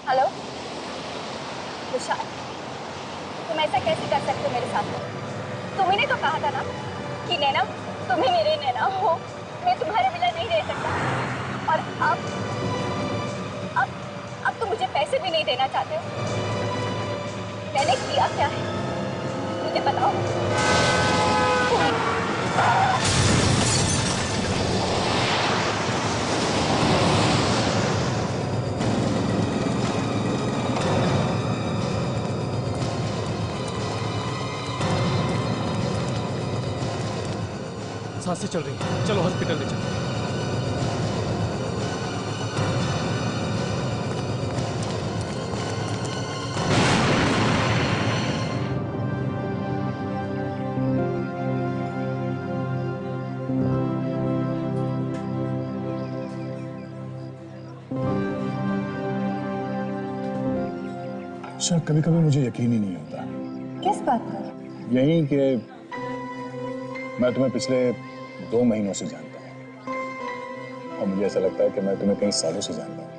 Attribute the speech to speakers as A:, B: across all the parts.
A: Hello विशाल, तुम ऐसा कैसे कर सकते हो मेरे साथ? तुम्ही ने तो कहा था ना कि नैना, तुम ही मेरे नैना हो, मैं तुम्हारे बिना नहीं रह सकता। और अब तुम मुझे पैसे भी नहीं देना चाहते हो। मैंने किया क्या है मुझे बताओ।
B: सांसें चल रही हैं, चलो हॉस्पिटल ले चलो।
C: सर कभी कभी मुझे यकीन ही नहीं होता।
A: किस बात पर?
C: यही कि मैं तुम्हें पिछले 2 महीनों से जानता हूँ और मुझे ऐसा लगता है कि मैं तुम्हें कई सालों से जानता हूँ।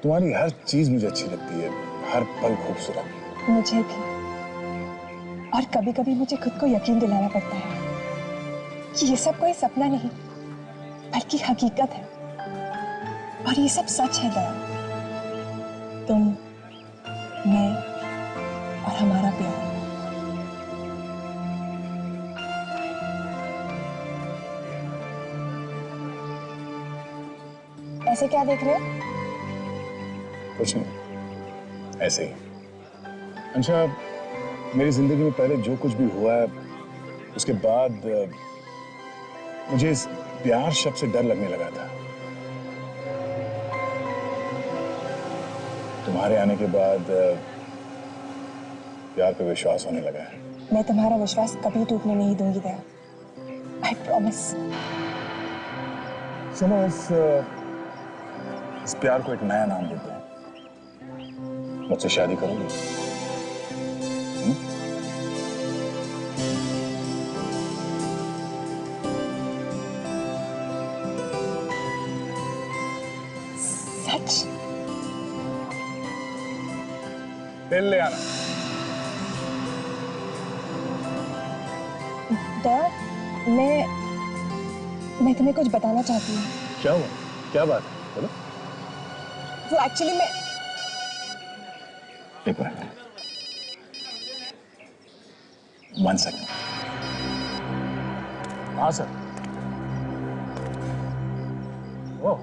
C: तुम्हारी हर चीज मुझे अच्छी लगती है, हर पल खूबसूरत।
D: मुझे भी। और कभी कभी मुझे खुद को यकीन दिलाना पड़ता है कि ये सब कोई सपना नहीं बल्कि हकीकत है। और ये सब सच है दया। तुम, मैं और हमारा प्यार। ऐसे क्या देख रहे हो?
C: कुछ नहीं, ऐसे ही। अच्छा, मेरी जिंदगी में पहले जो कुछ भी हुआ है उसके बाद मुझे इस प्यार शब्द से डर लगने लगा था। तुम्हारे आने के बाद प्यार पे विश्वास होने लगा है।
D: मैं तुम्हारा विश्वास कभी टूटने नहीं दूंगी दया। I promise.
C: चलो इस प्यार को एक नया नाम देते हैं। मुझसे शादी करोगी?
D: सच?
C: बिल ले आना।
D: दया, मैं तुम्हें कुछ बताना चाहती हूँ।
C: क्या हुआ? क्या बात है? बोलो।
D: वो एक्चुअली मैं...
C: एक मिनट, 1 सेकंड। हाँ सर। ओह,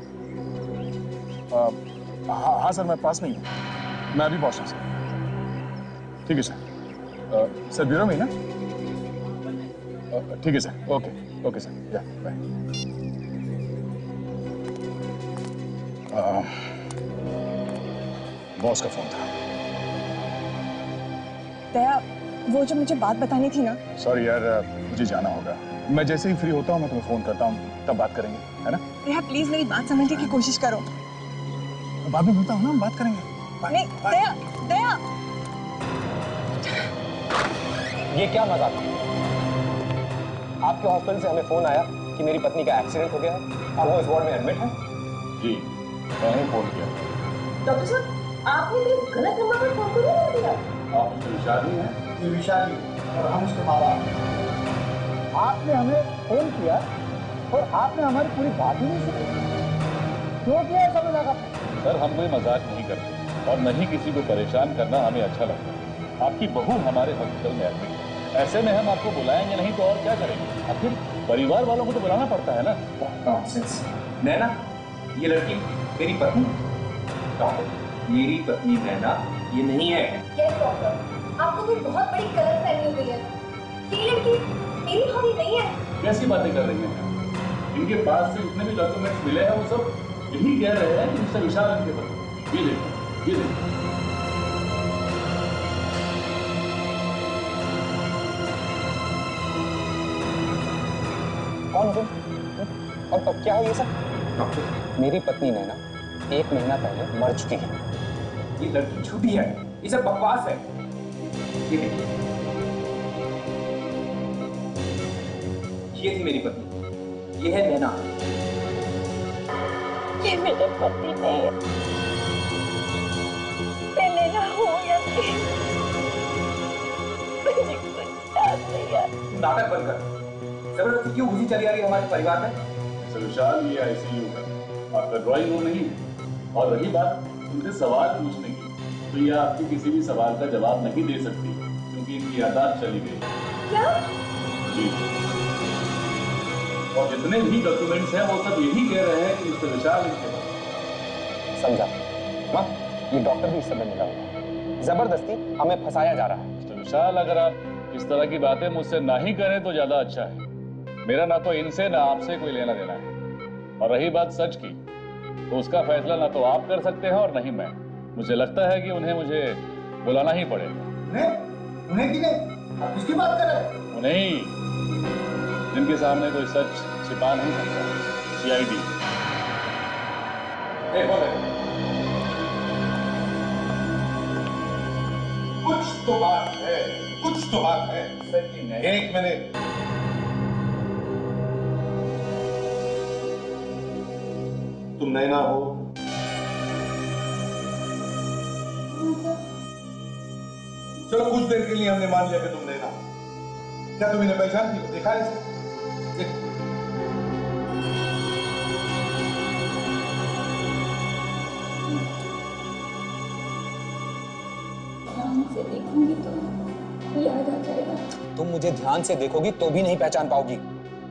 C: हाँ सर, मैं पास में ही हूँ। मैं अभी पहुंचा सर। ठीक है सर। सर ब्यूरो में ही ना? ठीक है सर। ओके ओके सर, या बाय। बॉस का फोन था।
D: दया, वो जो मुझे बात बतानी थी ना।
C: सॉरी यार, मुझे जाना होगा। मैं जैसे ही फ्री होता हूँ मैं तुम्हें फोन करता हूँ, तब बात करेंगे, है ना?
D: दया प्लीज मेरी बात समझने की कोशिश करो।
C: बाद में मिलता हूँ ना, हम बात करेंगे।
D: नहीं दया, दया।
B: ये क्या मजाक? आपके हॉस्पिटल से हमें फोन आया कि मेरी पत्नी का एक्सीडेंट हो गया है और वो इस वार्ड में एडमिट है।
C: जी, मैंने फोन किया।
A: डॉक्टर साहब, आपने भी गलत नंबर पर फोन क्यों नहीं किया?
C: आप उसकी विशाली हैं?
E: ये विशाली और हम उसके माँ बाप। आपने हमें फोन किया और आपने हमारी पूरी बात ही नहीं सुनी। क्यों किया ऐसा मजाक आपने?
F: सर, हम कोई मजाक नहीं करते और नहीं किसी को परेशान करना हमें अच्छा लगता है। आपकी बहू हमारे हॉस्पिटल में एडमिट है, ऐसे में हम आपको बुलाएंगे नहीं तो और क्या करेंगे? आखिर परिवार वालों को तो बुलाना पड़ता है ना।
G: नॉनसेंस। नैना, ये लड़की मेरी पत्नी। डॉक्टर, मेरी पत्नी नैना ये नहीं है।
A: यस डॉक्टर, आपको भी बहुत बड़ी गलतफहमी हो गई है। ये लड़की मेरी भाभी नहीं है।
F: कैसी बातें कर रही हैं? इनके पास से जितने भी डॉक्यूमेंट्स मिले हैं वो सब यही कह रहे हैं कि मिस्टर विशाल इनके पति। ये देखो, ये देखो।
B: कौन हो? और तब क्या हो ये सब?
G: डॉक्टर,
B: मेरी पत्नी नैना 1 महीना पहले मर चुकी है।
G: ये लड़की झूठी है, ये सब बकवास है। ये देखिए, ये थी मेरी पत्नी, ये है नैना।
A: ये मेरे पति नहीं है।
G: नाटक बंद कर। जबरदस्ती क्यों घुसी चली आ रही है हमारे परिवार में?
F: मिस्टर विशाल, ये आईसीयू है, आपका ड्राइंग रूम नहीं। और रही बात उनसे सवाल पूछने की, तो ये आपके किसी भी सवाल का जवाब नहीं दे सकती क्योंकि इनकी यादाश्त चली गई।
A: क्या?
F: जी। और जितने भी डॉक्यूमेंट्स हैं वो सब यही कह रहे हैं कि मिस्टर विशाल इनके पास।
B: समझा माँ, ये डॉक्टर भी इस समय मिला हुआ है, जबरदस्ती हमें फंसाया जा रहा है।
F: मिस्टर विशाल, अगर आप इस तरह की बातें मुझसे ना ही करें तो ज्यादा अच्छा है। मेरा ना तो इनसे ना आपसे कोई लेना देना है। और रही बात सच की, तो उसका फैसला ना तो आप कर सकते हैं और ना ही मैं। मुझे लगता है कि उन्हें मुझे बुलाना ही पड़ेगा।
E: उन्हें किन्हें? आप किसकी बात कर रहे हैं?
F: उन्हें ही, जिनके सामने कोई सच छिपा नहीं सकता। सीआईडी।
C: कुछ तो बात है, कुछ तो बात है। एक मिनट। तुम नैना हो? चलो कुछ देर के लिए हमने मान लिया कि तुम नैना हो। क्या तुम इन्हें पहचानती हो? देखा इसे?
A: ध्यान से देखूंगी तो याद आ जाएगा।
B: तुम मुझे ध्यान से देखोगी तो भी नहीं पहचान पाओगी,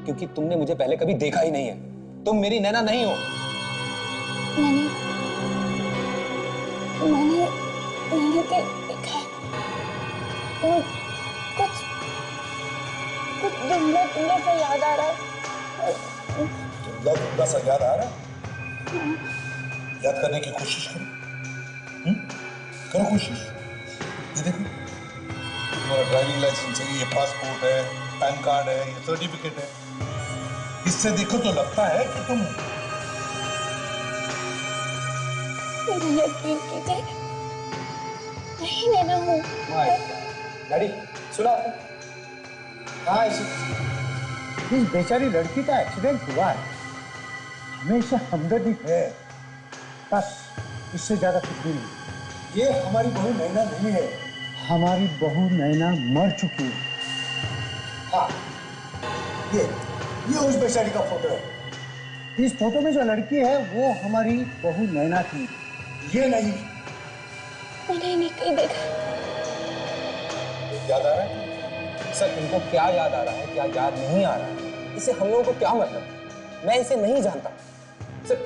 B: क्योंकि तुमने मुझे पहले कभी देखा ही नहीं है। तुम मेरी नैना नहीं हो।
A: मैंने देखा है। और कुछ धुंधला सा याद आ रहा है।
C: धुंधला सा याद आ रहा है? याद करने की कोशिश करो। करो कोशिश। ये देखो, तुम्हारा ड्राइविंग लाइसेंस है, ये पासपोर्ट है, पैन कार्ड है, ये सर्टिफिकेट है। इससे देखो तो लगता है कि तुम
A: यकीन कीजिए, नहीं नैना हूँ।
B: डैडी सुना?
E: हाँ, इस बेचारी लड़की का एक्सीडेंट हुआ है, हमें इससे हमदर्दी है, बस इससे ज्यादा कुछ भी नहीं। ये हमारी बहू नैना नहीं है, हमारी बहू नैना मर चुकी है। हाँ, ये उस बेचारी का फोटो है। इस फोटो में जो लड़की है वो हमारी बहू नैना थी, ये नहीं।
A: नहीं कहीं देखा।
B: याद आ रहा है? सर, इनको क्या याद आ रहा है, क्या याद नहीं आ रहा है, इससे हम लोगों को क्या मतलब? मैं इसे नहीं जानता सर।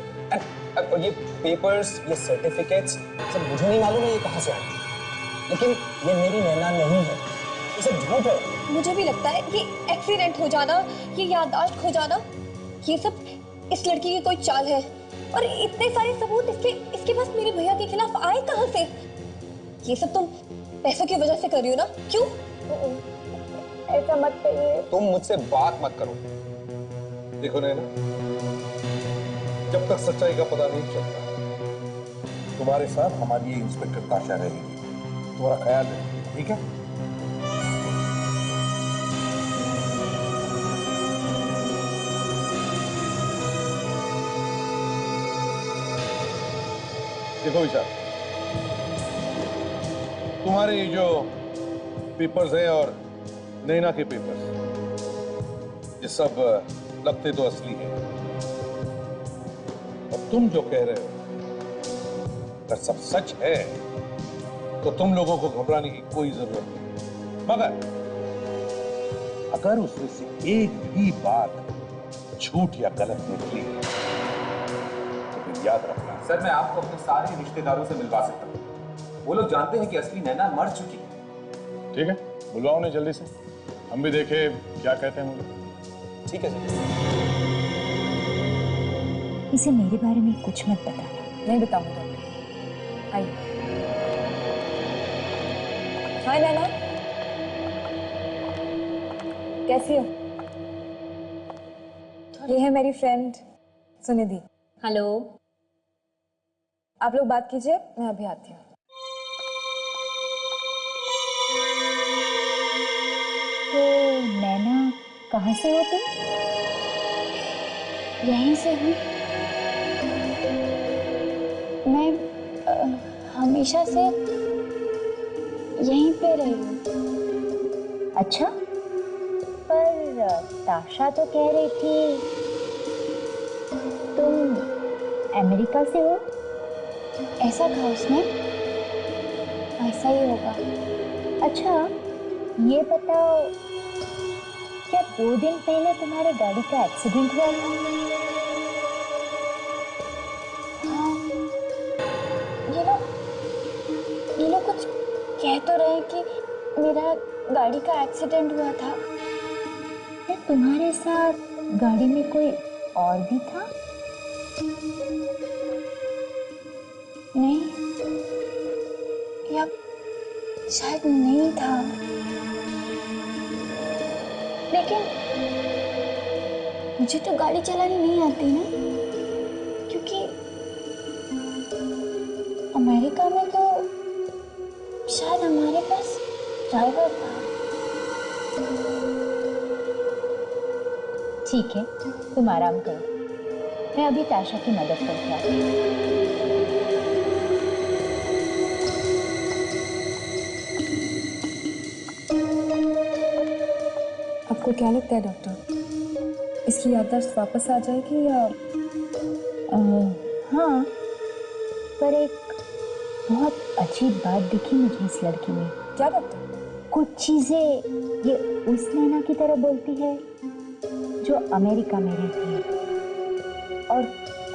B: और ये पेपर्स, ये सर्टिफिकेट्स सब मुझे नहीं मालूम है ये कहाँ से आए, लेकिन ये मेरी नैना नहीं है, ये सब झूठ है।
A: मुझे भी लगता है ये एक्सीडेंट हो जाना, ये याददाश्त खो जाना, ये सब इस लड़की की कोई चाल है। और इतने सारे सबूत इसके पास मेरे भैया के खिलाफ आए कहाँ से? ये सब तुम पैसों की वजह से कर रही हो ना? क्यों? ऐसा मत कहिए।
B: तुम मुझसे बात मत करो।
C: देखो नैना, जब तक सच्चाई का पता नहीं चलता, तुम्हारे साथ हमारी ये इंस्पेक्टर ताशा रहेगी। तुम्हारा ख्याल रखिए, ठीक है? देखो विशाल, तुम्हारे ये जो पेपर्स हैं और नैना के पेपर्स, ये सब लगते तो असली हैं। और तुम जो कह रहे हो अगर सब सच है तो तुम लोगों को घबराने की कोई जरूरत नहीं। मगर अगर उसमें से एक भी बात झूठ या गलत निकली तो फिर याद रखना।
G: सर, मैं आपको अपने सारे रिश्तेदारों से मिलवा सकता हूँ। वो लोग जानते हैं कि असली नैना मर चुकी है।
F: ठीक है, बुलवाओ उन्हें जल्दी से, हम भी देखें क्या कहते हैं मुझे।
B: ठीक है सर।
A: इसे मेरे बारे में कुछ मत बताना। नहीं बताऊंगा। आइए। हाय नैना, कैसी हो? ये है मेरी फ्रेंड सुनिधि। हेलो। आप लोग बात कीजिए, मैं अभी आती हूँ।
H: तो नैना, कहाँ से हो तुम?
A: यहीं से हूँ। मैं हमेशा से यहीं पे रही हूँ।
H: अच्छा,
A: पर
H: ताशा तो कह रही थी तुम अमेरिका से हो।
A: ऐसा कहा उसने? ऐसा ही होगा।
H: अच्छा ये बताओ, क्या 2 दिन पहले तुम्हारे गाड़ी का एक्सीडेंट हुआ था?
A: हाँ, ये लोग कुछ कह तो रहे कि मेरा गाड़ी का एक्सीडेंट हुआ था।
H: क्या तुम्हारे साथ गाड़ी में कोई और भी था?
A: नहीं, या शायद नहीं था, लेकिन मुझे तो गाड़ी चलानी नहीं आती ना, क्योंकि अमेरिका में तो शायद हमारे पास ड्राइवर था।
H: ठीक है, तुम आराम करो, मैं अभी ताशा की मदद करके आती हूँ।
D: आपको क्या लगता है डॉक्टर, इसकी याददाश्त वापस आ जाएगी या?
H: हाँ, पर एक बहुत अजीब बात दिखी मुझे इस लड़की में।
D: क्या डॉक्टर?
H: कुछ चीजें ये उस नैना की तरह बोलती है जो अमेरिका में रहती है, और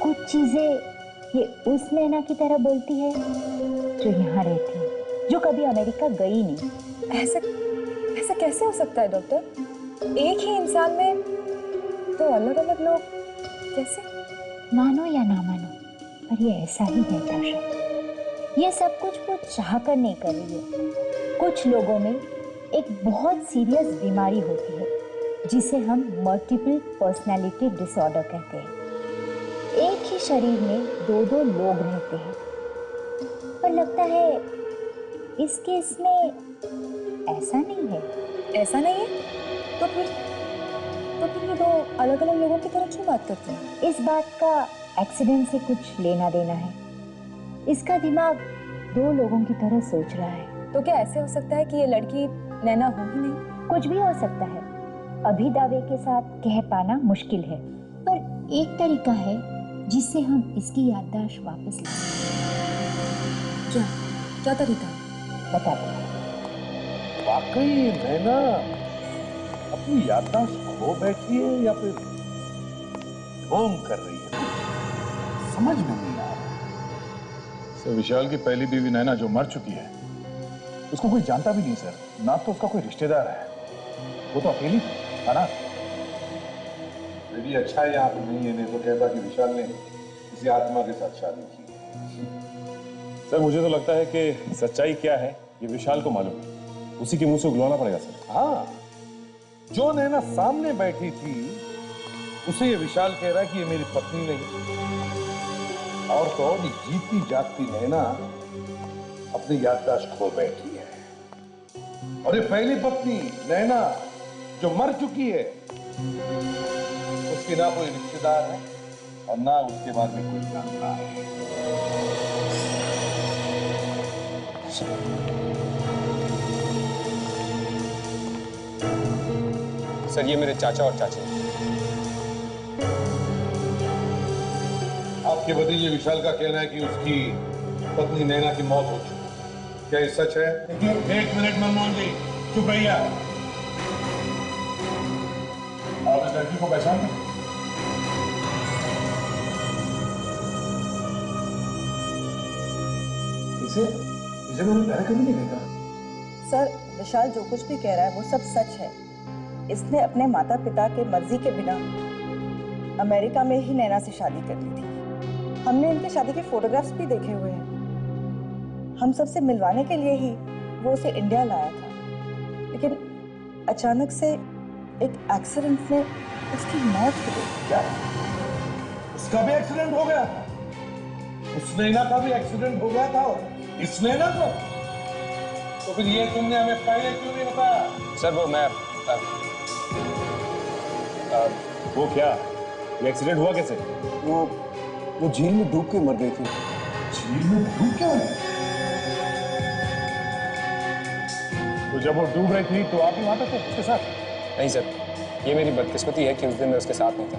H: कुछ चीजें ये उस नैना की तरह बोलती है जो यहाँ रहती है, जो कभी अमेरिका गई नहीं।
D: ऐसा कैसे हो सकता है डॉक्टर? एक ही इंसान में दो अलग अलग लोग कैसे?
H: मानो या ना मानो, पर ये ऐसा ही है ताशा। ये सब कुछ वो चाह कर नहीं कर रही है। कुछ लोगों में एक बहुत सीरियस बीमारी होती है जिसे हम मल्टीपल पर्सनालिटी डिसऑर्डर कहते हैं। एक ही शरीर में 2-2 लोग रहते हैं, पर लगता है इस केस में ऐसा नहीं है।
D: ऐसा नहीं है? तो फिर ये दो अलग अलग लोगों की तरह क्यों बात करते हैं?
H: इस बात का एक्सीडेंट से कुछ लेना देना है। इसका दिमाग 2 लोगों की तरह सोच रहा है।
D: तो क्या ऐसे हो सकता है कि ये लड़की नैना हो ही नहीं?
H: कुछ भी हो सकता है, अभी दावे के साथ कह पाना मुश्किल है, पर एक तरीका है जिससे हम इसकी याददाश्त वापस ला सकते हैं।
D: क्या तरीका?
H: बता दो।
C: वाकई नैना अपनी याददाश्त खो बैठी है या फिर ढोंग कर रही है, समझ में नहीं आ रहा।
F: सर, विशाल की पहली बीवी नैना जो मर चुकी है,
C: उसको कोई जानता भी नहीं सर, ना तो उसका कोई रिश्तेदार है, वो तो अकेली है ना।
I: यदि अच्छा है यहाँ पे नहीं है, नहीं तो कहता कि विशाल ने किसी आत्मा के साथ शादी की।
F: सर मुझे तो लगता है कि सच्चाई क्या है ये विशाल को मालूम है, उसी के मुंह से उगलवाना पड़ेगा सर।
I: हाँ, जो नैना सामने बैठी थी उसे ये विशाल कह रहा है कि ये मेरी पत्नी नहीं, और तो और जीती जागती नैना अपनी याददाश्त खो बैठी है। और ये पहली पत्नी नैना जो मर चुकी है, उसकी ना कोई रिश्तेदार है और ना उसके बारे में कोई जानता है।
B: सर ये मेरे चाचा और चाची।
I: आपके भतीजे विशाल का कहना है कि उसकी पत्नी नैना की मौत हो चुकी है। क्या ये सच है? एक मिनट मनमोहन जी, चुप रहिए।
C: आप इस लड़की को पहचानते हैं? इसे मैंने पहले कभी नहीं देखा।
J: सर, विशाल जो कुछ भी कह रहा है वो सब सच है। इसने अपने माता पिता के मर्जी के बिना अमेरिका में ही नैना से शादी कर ली थी। हमने इनकी शादी के फोटोग्राफ्स भी देखे हुए हैं। हम सबसे मिलवाने के लिए ही वो उसे इंडिया लाया था, लेकिन अचानक से एक एक्सीडेंट में उसकी मौत हो गई।
I: क्या उसका भी एक्सीडेंट हो गया था? उस नैना का भी एक्सीडेंट हो गया था और इस नैना का? तो फिर ये तुमने हमें पहले क्यों नहीं बताया?
B: सर
F: वो क्या, ये एक्सीडेंट हुआ कैसे?
C: वो झील में डूब के मर गई थी। झील में डूब के?
F: तो जब वो डूब रही थी तो आप ही वहां पे थे उसके साथ?
B: नहीं सर, ये मेरी बदकिस्मती है कि उस दिन मैं उसके साथ नहीं था,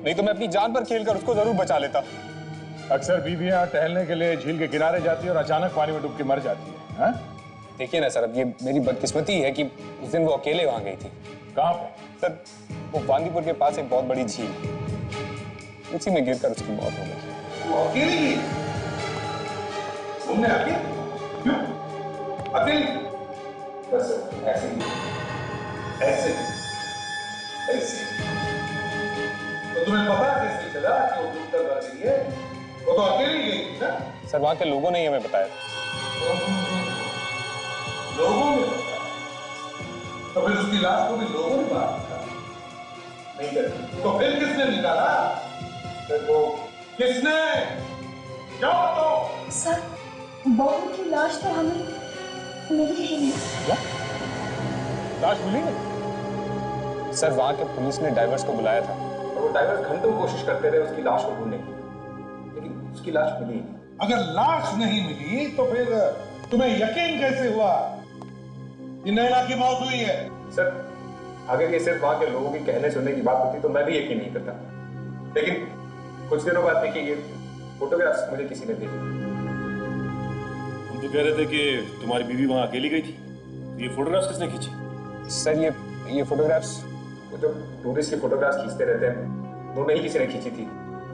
B: नहीं तो मैं अपनी जान पर खेलकर उसको जरूर बचा लेता।
C: अक्सर बीवियां टहलने के लिए झील के किनारे जाती है और अचानक पानी में डूब के मर जाती है। हाँ?
B: देखिए ना सर, अब ये मेरी बदकिस्मती है कि उस दिन वो अकेले वहां गई थी।
C: कहाँ पे?
B: सर, वो बांदीपुर के पास एक बहुत बड़ी झील, उसी में गिरकर उसकी मौत हो गई।
I: वो अकेली गई? तुमने अकेले? क्यों? अकेली? बस ऐसे ही, ऐसे ऐसे। तो तुम्हें पता कैसे चला कि वो डूबकर मर गई है? वो तो अकेली गई थी ना?
B: सर, वहां के लोगों ने ही हमें बताया।
I: लोगों ने बताया? तो फिर उसकी लाश को भी लोगों ने मारा था? नहीं करती। तो फिर किसने निकाला? फिर वो किसने? क्या तो?
H: सर, बहू की लाश तो हमें मिली ही नहीं।
C: क्या? लाश मिली नहीं?
B: सर, वहां के पुलिस ने डाइवर्स को बुलाया था और वो डाइवर्स घंटों कोशिश करते रहे उसकी लाश को ढूंढने की, लेकिन उसकी लाश मिली नहीं।
I: अगर लाश नहीं मिली तो फिर तुम्हें यकीन कैसे हुआ कि नैना की मौत हुई है?
B: सर, अगर ये सिर्फ वहां के लोगों के कहने सुनने की बात होती तो मैं भी यकीन नहीं करता, लेकिन कुछ दिनों बाद देखिए ये फोटोग्राफ्स मुझे किसी ने भेजी।
F: तुम तो कह रहे थे कि तुम्हारी बीवी वहां अकेली गई थी, ये फोटोग्राफ्स किसने खींची?
B: सर, ये फोटोग्राफ्स वो जो टूरिस्ट की फोटोग्राफ्स खींचते रहते हैं, वो नहीं किसी ने खींची थी,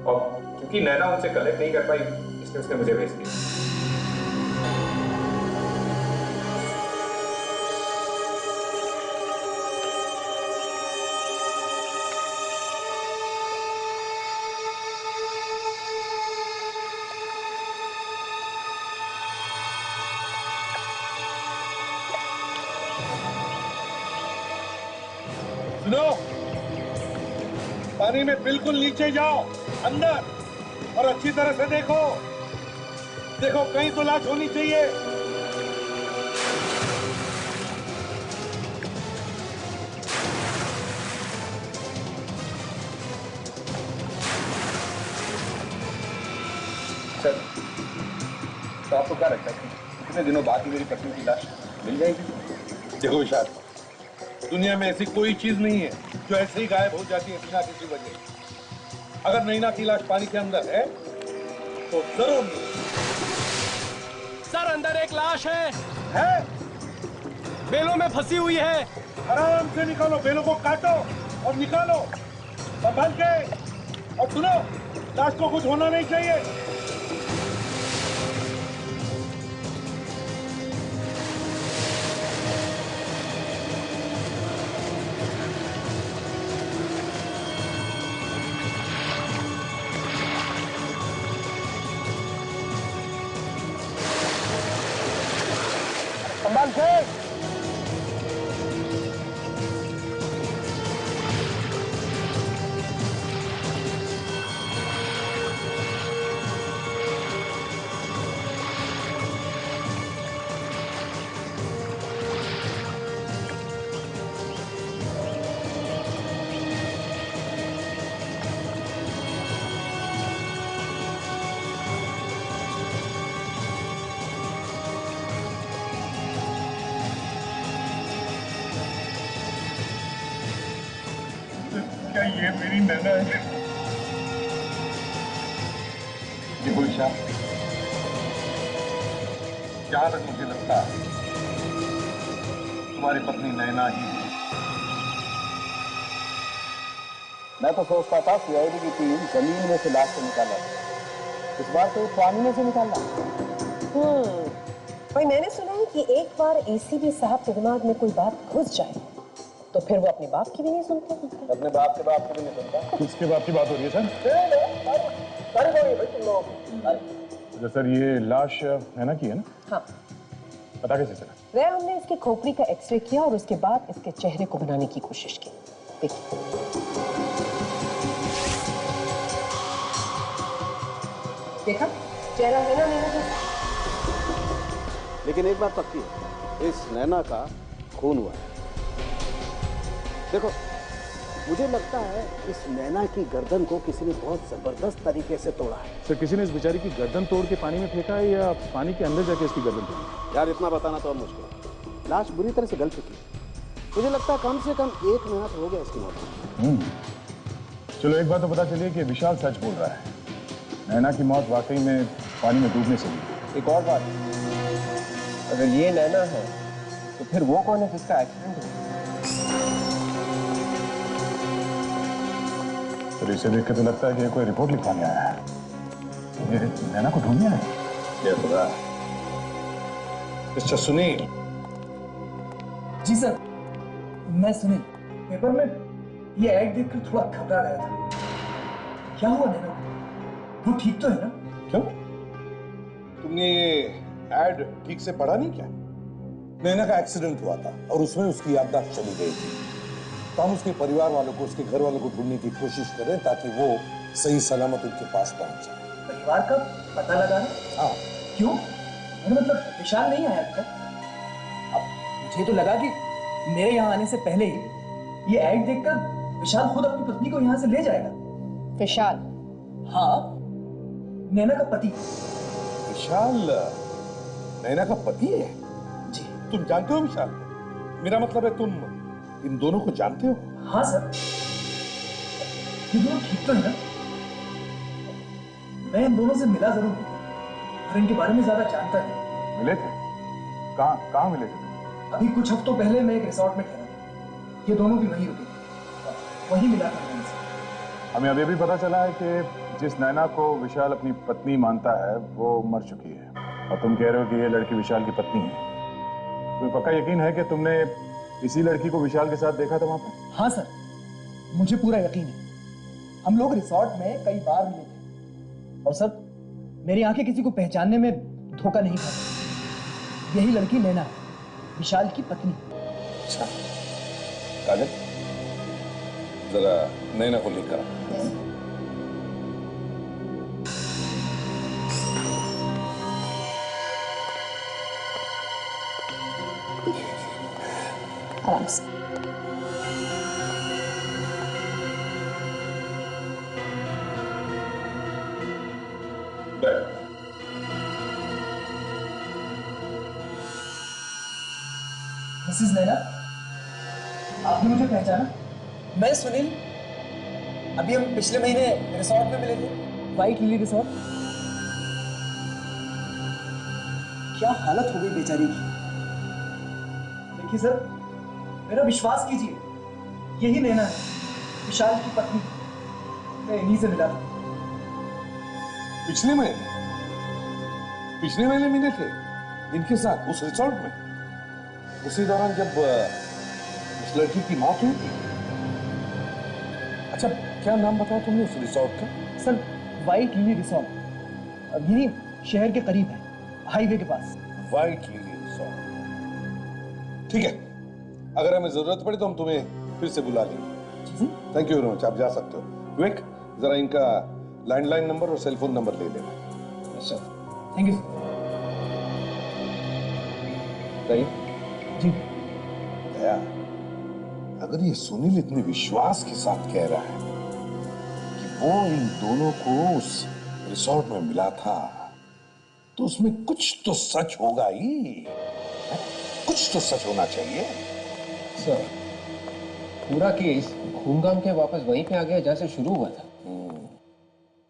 B: और क्योंकि नैना उनसे कलेक्ट नहीं कर पाई इसलिए उसने मुझे भेज दी।
I: सुनो, पानी में बिल्कुल नीचे जाओ, अंदर, और अच्छी तरह से देखो। देखो कहीं तो लाश होनी चाहिए।
B: सर, तो आपको क्या लगता है कि कितने दिनों बाद ही मेरी पत्नी की लाश मिल जाएगी?
I: देखो विशाल, दुनिया में ऐसी कोई चीज नहीं है जो ऐसे ही गायब हो जाती है बिना किसी वजह। अगर नैना की लाश पानी के अंदर है तो जरूर
K: सर, अंदर एक लाश है,
I: बेलों में फंसी हुई है। आराम से निकालो, बेलों को काटो और निकालो संभाल के। और सुनो, लाश को कुछ होना नहीं चाहिए। संभाल के।
C: क्या ये मेरी नैना है?
I: देखो ईशा, जहां तक मुझे लगता है तुम्हारी पत्नी नैना ही है।
E: मैं तो सोचता था सीआईडी की टीम जमीन में से लाश को निकाला, इस बार तो पानी में से निकाला।
L: भाई मैंने सुना है कि एक बार एसीपी साहब के दिमाग में कोई बात घुस जाए तो फिर वो अपने बाप की भी नहीं सुनते।
E: अपने बाप के बाप की भी नहीं सुनता।
C: किसके बाप की बात हो रही है सर? अच्छा सर, ये लाश नैना की है ना?
L: हाँ।
C: पता कैसे चला?
L: वह हमने इसकी खोपड़ी का एक्सरे किया और उसके बाद इसके चेहरे को बनाने की कोशिश की। देखिए, देखा चेहरा है ना नैना का?
E: लेकिन एक बात पक्की है, इस नैना का खून हुआ है। देखो, मुझे लगता है इस नैना की गर्दन को किसी ने बहुत जबरदस्त तरीके से तोड़ा है।
C: सर, किसी ने इस बेचारी की गर्दन तोड़ के पानी में फेंका है या पानी के अंदर जाके इसकी गर्दन तोड़ी?
E: यार इतना बताना तो अब मुश्किल है। लाश बुरी तरह से गल चुकी है, मुझे लगता है कम से कम 1 महीना तो हो गया इसकी मौत को।
C: चलो एक बात तो पता चलिए कि विशाल सच बोल रहा है। नैना की मौत वाकई में पानी में डूबने से हुई।
G: एक और बात, अगर ये नैना है तो फिर वो कौन है जिसका एक्सीडेंट हुआ?
C: तो इसे देख के तो लगता है कि ये कोई रिपोर्ट लिखवाने आया है। ये नैना को ढूंढने आया है।
I: ये खुदा। मिस्टर सुनील।
K: जी सर, मैं सुनील। पेपर में ये ऐड देखकर थोड़ा घबरा गया था। क्या हुआ नैना? वो ठीक तो है ना?
I: क्यों? तुमने ये ऐड ठीक से पढ़ा नहीं क्या? नैना का एक्सीडेंट हुआ था और उसमें उसकी याददाश्त चली गई थी। तो हम उसके परिवार वालों को, उसके घर वालों को ढूंढने की कोशिश करें ताकि वो सही सलामत उनके पास पहुंच जाए।
K: परिवार का पता लगाना?
I: हाँ।
K: क्यों? मतलब विशाल नहीं आया अभी तक? अब मुझे तो लगा कि मेरे यहाँ आने से पहले ही ये ऐड देखकर विशाल खुद अपनी पत्नी को यहाँ से ले जाएगा।
L: विशाल?
K: हाँ, नैना का पति।
I: विशाल नैना का पति है?
K: जी।
I: तुम जानते हो विशाल को? मेरा मतलब है तुम इन दोनों को जानते हो?
K: हाँ सर। ये दोनों ठीक तो है ना? मैं इन दोनों से मिला जरूर हूँ और इनके बारे में ज्यादा जानता नहीं।
C: मिले थे? कहाँ मिले थे?
K: अभी कुछ हफ्तों पहले मैं एक रिसोर्ट में ठहरा था। ये दोनों भी वहीं रुके, वहीं मिला था इनसे।
C: हमें अभी भी पता चला है कि जिस नैना को विशाल अपनी पत्नी मानता है वो मर चुकी है, और तुम कह रहे हो कि ये लड़की विशाल की पत्नी है। तुम्हें पक्का यकीन है कि तुमने इसी लड़की को विशाल के साथ देखा था वहां पर?
K: हाँ सर, मुझे पूरा यकीन है। हम लोग रिसोर्ट में कई बार मिले थे और सर मेरी आंखें किसी को पहचानने में धोखा नहीं खाती। यही लड़की नैना है, विशाल की पत्नी।
I: अच्छा काजल, जरा नैना को लेकर
L: आराम से।
K: मिसेस नैना, आपने मुझे पहचाना? मैं सुनील। अभी हम पिछले महीने रिसोर्ट में मिले थे, व्हाइट लिली रिसोर्ट। क्या हालत हो गई बेचारी की। देखिए सर, मेरा विश्वास कीजिए, यही नैना है, विशाल की पत्नी। मैं इन्हीं से मिला था।
I: पिछले महीने मिले थे इनके साथ उस रिसोर्ट में, उसी दौरान जब उस लड़की की मौत हुई थी। अच्छा, क्या नाम बताया तुमने उस रिसोर्ट का?
K: सर, व्हाइट लिली रिसोर्ट, यही शहर के करीब है, हाईवे के पास।
I: व्हाइट लिली रिसोर्ट, ठीक है। अगर हमें जरूरत पड़े तो हम तुम्हें फिर से बुला लेंगे। थैंक यू वेरी मच, आप जा सकते हो। विवेक, जरा इनका लैंडलाइन नंबर और सेल फोन नंबर ले लेना।
K: सर, थैंक यू
G: सही
K: जी।
I: दया, अगर ये सुनील इतने विश्वास के साथ कह रहा है कि वो इन दोनों को उस रिसोर्ट में मिला था, तो उसमें कुछ तो सच होगा ही। कुछ तो सच होना चाहिए।
G: सर, पूरा केस घूम घाम के वापस वहीं पे आ गया जहां से शुरू हुआ था।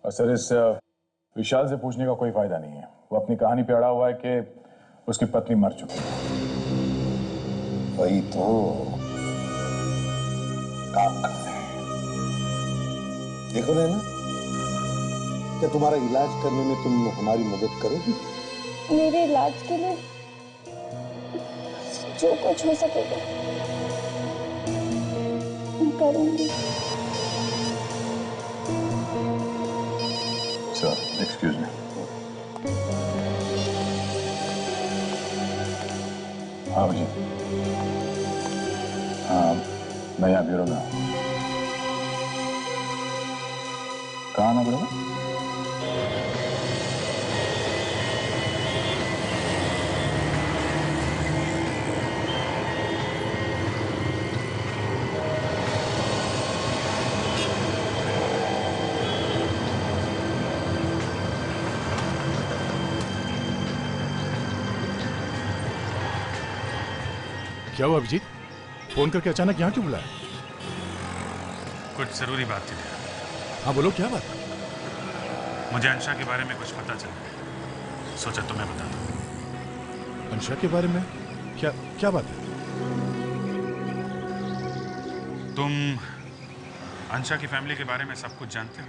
C: और सर, इस विशाल से पूछने का कोई फायदा नहीं है। वो अपनी कहानी पे अड़ा हुआ है कि उसकी पत्नी मर चुकी है।
I: वही तो काम करते हैं। देखो ना, क्या तुम्हारा इलाज करने में तुम हमारी मदद करोगी?
A: मेरे इलाज के लिए जो कुछ हो सकेगा मैं करूंगी।
C: Sir, excuse me. हाँ जी, हाँ, मैं यहाँ ब्यूरो में हूँ। कहाँ आना पड़ेगा?
M: क्या हुआ अभिजीत?
C: फोन करके अचानक यहाँ क्यों बुलाया?
M: कुछ जरूरी बात थी।
C: हाँ बोलो, क्या बात?
M: मुझे अंशा के बारे में कुछ पता चला, सोचा तुम्हें बता दूं।
C: अंशा के बारे में? क्या क्या बात है?
M: तुम अंशा की फैमिली के बारे में सब कुछ जानते हो?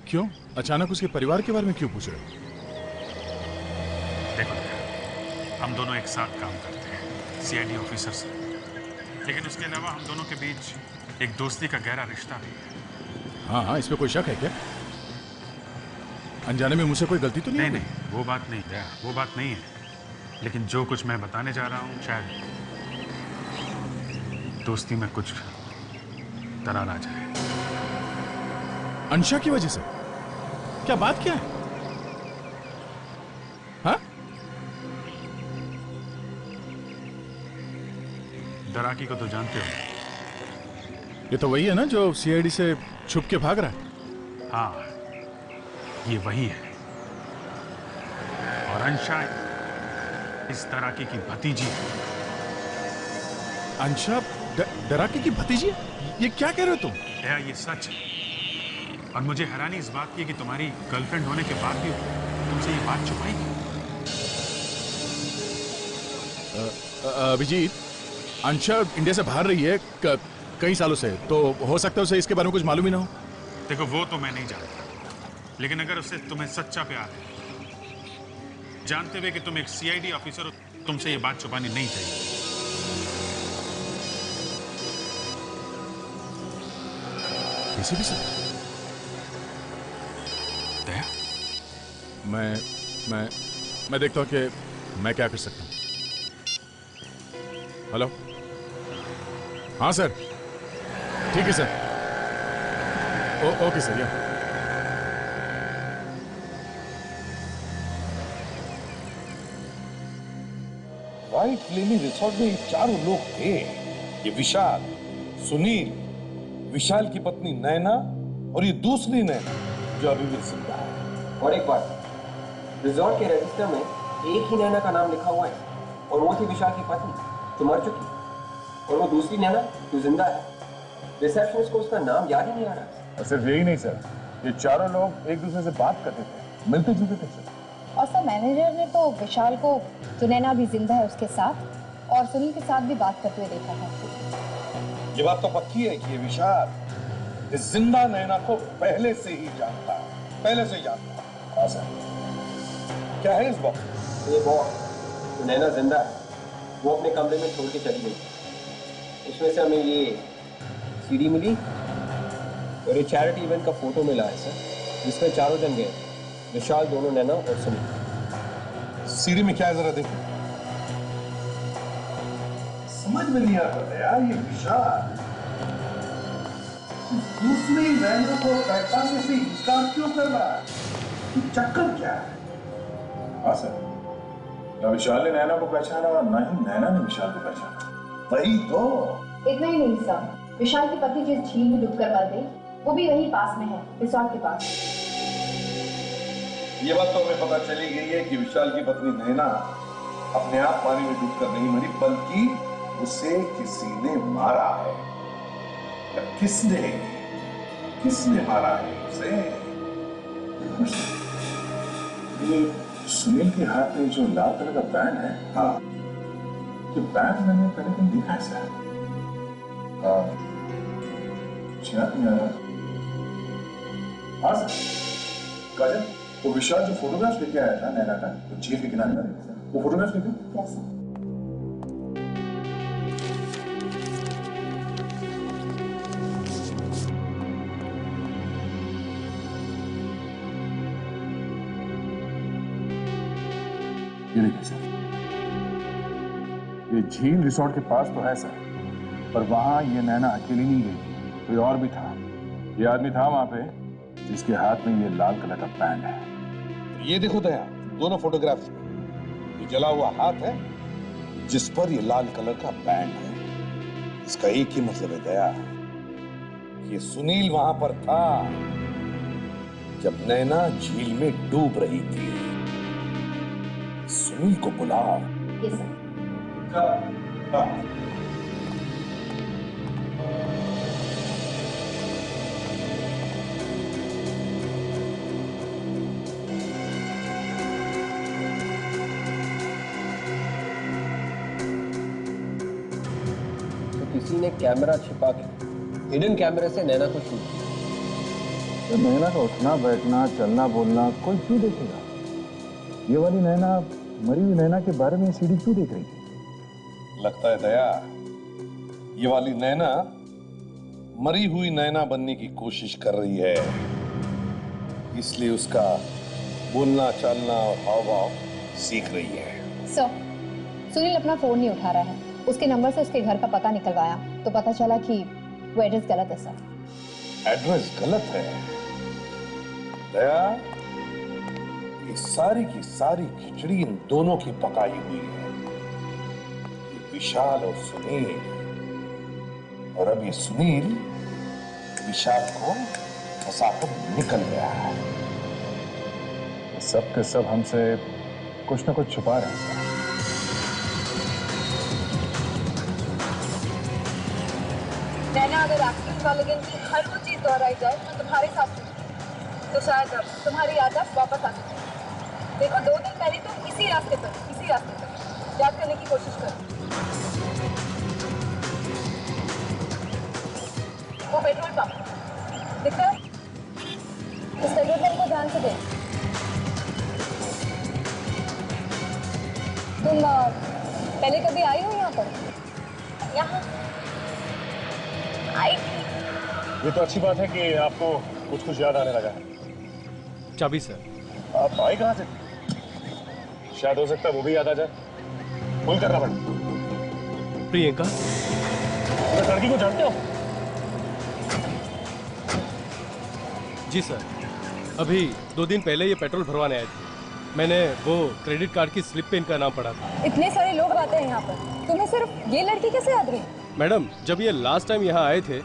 C: क्यों अचानक उसके परिवार के बारे में क्यों पूछ रहे हो?
M: देखो, हम दोनों एक साथ काम करते हैं, सीआईडी ऑफिसर से, लेकिन उसके अलावा हम दोनों के बीच एक दोस्ती का गहरा रिश्ता भी है।
C: हाँ हाँ, इसमें कोई शक है क्या? अनजाने में मुझसे कोई गलती तो नहीं?
M: नहीं, वो बात नहीं है, वो बात नहीं है। लेकिन जो कुछ मैं बताने जा रहा हूँ, शायद दोस्ती में कुछ दरार आ जाए।
C: अंशा की वजह से? क्या बात क्या है? हाँ?
M: दराकी को तो जानते हो?
C: ये तो वही है ना जो सीआईडी से छुप के भाग रहा है?
M: हाँ, ये वही है। और अंशा इस दराकी की भतीजी है।
C: अंशा दराकी की भतीजी? ये क्या कह रहे हो तुम?
M: दया, ये सच है। और मुझे हैरानी इस बात की कि तुम्हारी गर्लफ्रेंड होने के बाद भी तुमसे ये बात छुपाई।
C: अभिजीत, अंशा इंडिया से बाहर रही है कई सालों से, तो हो सकता है उसे इसके बारे में कुछ मालूम ही ना हो।
M: देखो, वो तो मैं नहीं जानता, लेकिन अगर उससे तुम्हें सच्चा प्यार है, जानते हुए कि तुम एक सीआईडी ऑफिसर हो, तुमसे ये बात छुपानी नहीं चाहिए।
C: एसीपी सर,
M: दया,
C: मैं देखता हूँ कि मैं क्या कर सकता हूँ। हेलो, हाँ सर, ठीक है सर। Okay sir. या
I: व्हाइट लिली रिसोर्ट में ये चारों लोग थे। ये विशाल, सुनील, विशाल की पत्नी नैना और ये दूसरी नैना जो अभी भी जिंदा है।
G: और एक बात, रिजॉर्ट के रजिस्टर में एक ही नैना का नाम लिखा हुआ है, और वो थी विशाल की पत्नी जो मर चुकी, और वो दूसरी नैना जो जिंदा है। रिसेप्शनिस्ट को उसका नाम याद ही नहीं आ रहा।
C: और सिर्फ यही नहीं सर, ये चारों लोग एक दूसरे से बात करते थे, मिलते जुलते थे सर।
A: और सर, मैनेजर ने तो विशाल को, जो नैना भी जिंदा है उसके साथ, और सुनील के साथ भी बात करते हुए देखा है।
I: ये बात तो पक्की है कि ये विशाल इस जिंदा नैना को पहले से ही जानता है, पहले से ही जानता है। हाँ सर। क्या है इस बॉक्स?
G: ये बॉक्स जो नैना जिंदा है, वो अपने कमरे में छोड़ के चली गई। इसमें से हमें ये सीडी मिली और ये चैरिटी इवेंट का फोटो मिला है सर, जिसमें चारों जन गए, विशाल, दोनों नैना और सुनील।
I: सीडी में क्या है जरा देखो। समझ में नहीं आता यार, ये विशाल दूसरी नैना को पहचानने से इंकार क्यों कर रहा है? चक्कर क्या है?
C: हाँ सर, ना विशाल ने नैना को पहचाना और ना ही नैना ने विशाल को पहचाना।
I: वही तो।
A: इतना ही नहीं साहब, विशाल की पत्नी जिस झील में डूबकर मर गई, वो भी वहीं पास में है, रिसोर्ट के पास।
I: ये बात तो हमें पता चली गई है कि विशाल की पत्नी नैना अपने आप पानी में डूबकर नहीं मरी, बल्कि उसे किसी ने मारा है। किसने मारा है उसे? ये सुनील के हाथ में जो लाल कलर का बैंड है, हाँ, ये बैंड मैंने पहले कहीं देखा है सर। याद नहीं आ रहा। हाँ सर, काजल, वो विशाल जो फोटोग्राफ लेके आया था नैना का, वो झील के किनारे वाले, वो फोटोग्राफ लेके?
A: Yes sir.
C: ये देखिए सर, ये झील रिसोर्ट के पास तो है सर, पर वहां ये नैना अकेली नहीं गई थी, कोई और भी था। ये आदमी था वहां पे जिसके हाथ में ये लाल कलर का बैंड है।
I: ये देखो दया, दोनों फोटोग्राफ्स में ये जला हुआ हाथ है जिस पर ये लाल कलर का बैंड है। इसका एक ही मतलब है दया, ये सुनील वहां पर था जब नैना झील में डूब रही थी। सुनील को बुलाओ।
A: Yes sir.
G: किसी ने कैमरा छिपा के हिडन कैमरे से नैना को शूट किया।
C: तो नैना का उठना बैठना चलना बोलना कोई क्यों देखेगा? ये वाली नैना मरी हुई नैना के बारे में सीडी क्यों देख रही थी?
I: लगता है दया, ये वाली नैना मरी हुई नैना बनने की कोशिश कर रही है, इसलिए उसका बोलना चालना और हाव भाव सीख रही है।
N: सर, सुनील अपना फोन नहीं उठा रहा है। उसके नंबर से उसके घर का पता निकलवाया तो पता चला कि वो एड्रेस गलत है सर।
I: एड्रेस गलत है? दया, ये सारी की सारी खिचड़ी इन दोनों की पकाई हुई है। ये विशाल और सुनील, और अब ये सुनील विशाल को फंसाकर निकल गया है।
C: सब के सब हमसे कुछ न कुछ छुपा रहे हैं।
A: नैना, अगर एक्टिंग कॉलेजन की हर वो चीज दोहराई जाए तो तुम्हारे साथ तो शायद अब तुम्हारी याददाश्त वापस आ सकती। देखो, 2 दिन पहले तुम इसी रास्ते पर याद करने की कोशिश करो। वो पेट्रोल पंप दिख रहा है? इस पेट्रोल पंप को ध्यान से देख। तुम पहले कभी आई हो यहाँ पर? यहाँ आई थी।
C: ये तो अच्छी बात है कि आपको कुछ कुछ याद आने लगा है।
O: चाबी सर।
C: आप आए कहाँ से? शायद हो सकता है वो भी याद आ जाए। फोन करना पड़ेगा।
O: प्रियंका,
C: उस लड़की को जानते हो?
O: जी सर, अभी 2 दिन पहले ये पेट्रोल भरवाने आए थे। मैंने वो क्रेडिट कार्ड की स्लिप पे इनका नाम पढ़ा था।
A: इतने सारे लोग आते हैं यहाँ पर, तुम्हें सिर्फ ये लड़की कैसे याद रही?
O: मैडम, जब ये लास्ट टाइम यहाँ आए थे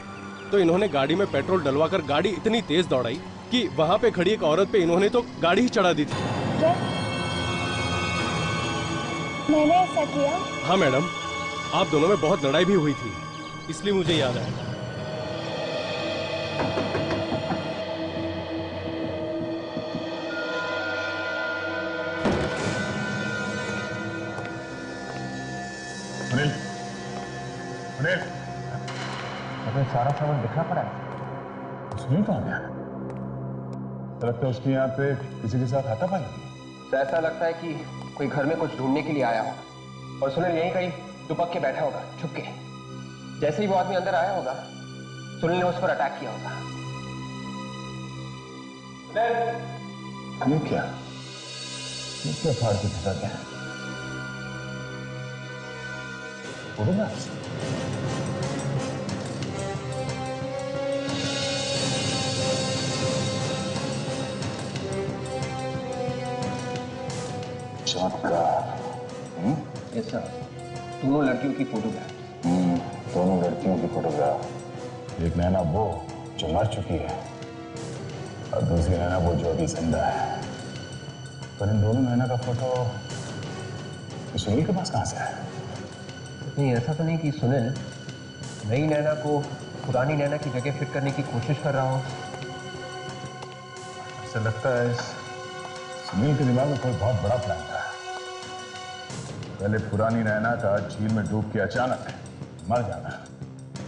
O: तो इन्होंने गाड़ी में पेट्रोल डलवाकर गाड़ी इतनी तेज दौड़ाई कि वहाँ पे खड़ी एक औरत पे इन्होंने तो गाड़ी ही चढ़ा दी थी।
A: क्या? मैंने ऐसा किया?
O: हाँ मैडम, आप दोनों में बहुत लड़ाई भी हुई थी, इसलिए मुझे याद आया।
C: सुनील, सुनील,
E: हमें सारा सामान दिखना पड़ा है।
C: सुनील कहाँ गया? लगता है उसके यहाँ पे किसी के साथ हाथापाई।
G: तो ऐसा लगता है कि कोई घर में कुछ ढूंढने के लिए आया होगा और सुनील यहीं कहीं दुपक के बैठा होगा छुप के। जैसे ही वो आदमी अंदर आया होगा, सुनील ने उस पर अटैक किया होगा।
C: ये क्या? ये क्या फाड़ के फंसा गया? फोटोग्राफ्स? चमत्कार।
G: यस सर, दोनों लड़कियों की फोटोग्राफ।
C: दोनों लड़कियों की फोटोग्राफ। एक नैना वो जो मर चुकी है और दूसरी नैना वो जो अभी जिंदा है। पर इन दोनों नैना का फोटो सुनील के पास कहां से है?
G: नहीं, ऐसा तो नहीं कि सुनील नई नैना को पुरानी नैना की जगह फिट करने की कोशिश कर रहा हो।
C: ऐसा लगता है सुनील के दिमाग में कोई बहुत बड़ा प्लान था। पहले पुरानी नैना का झील में डूब के अचानक मर जाना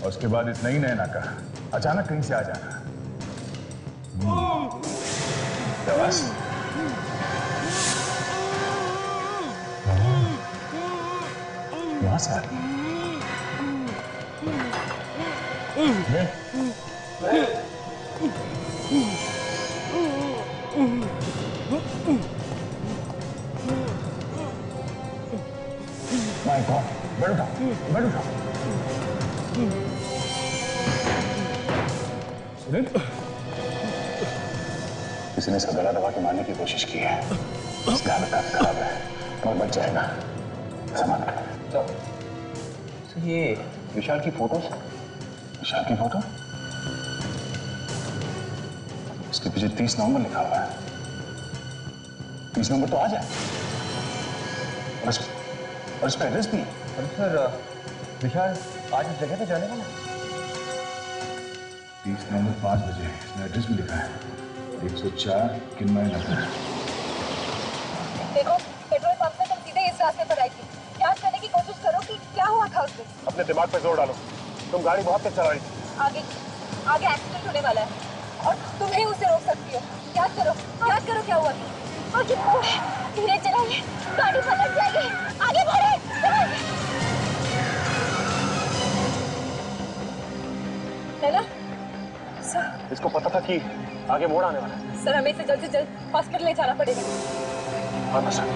C: और उसके बाद इस नई नैना का अचानक कहीं से आ जाना। यहाँ से आ रही माय गॉड, बैठ उठा, बैठ उठा। सुनील, किसी ने इसका गला दबा के मारने की कोशिश की है। इसका हालत काफी खराब है और बच जाएगा। सामान
G: तो ये विशाल की फोटो?
C: विशाल की फोटो? इसके पीछे 30 नवंबर लिखा हुआ है। 30 नवंबर तो आज है और इस पर एड्रेस भी है।
G: सर विशाल आज इस जगह पे जाने वाला है।
C: 30 नवंबर 5 बजे इसमें एड्रेस भी लिखा है 104 किन्मय नगर।
A: देखो पेट्रोल पंप से तुम सीधे इस रास्ते पर आई थी। याद करने की कोशिश करो कि क्या हुआ था उस दिन।
C: अपने दिमाग पे जोर डालो, तुम गाड़ी बहुत तेज चला रही थी।
A: आगे आगे एक्सीडेंट होने वाला है और तुम ही उसे रोक सकती हो। याद करो क्या हुआ था। आगे बढ़ो, धीरे चलाइए, गाड़ी पलट जाएगी। आगे बढ़े। नैना सर,
C: इसको पता था कि आगे मोड़ आने वाला है।
A: सर हमें इसे जल्द से जल्द हॉस्पिटल ले जाना पड़ेगा।
C: हाँ सर।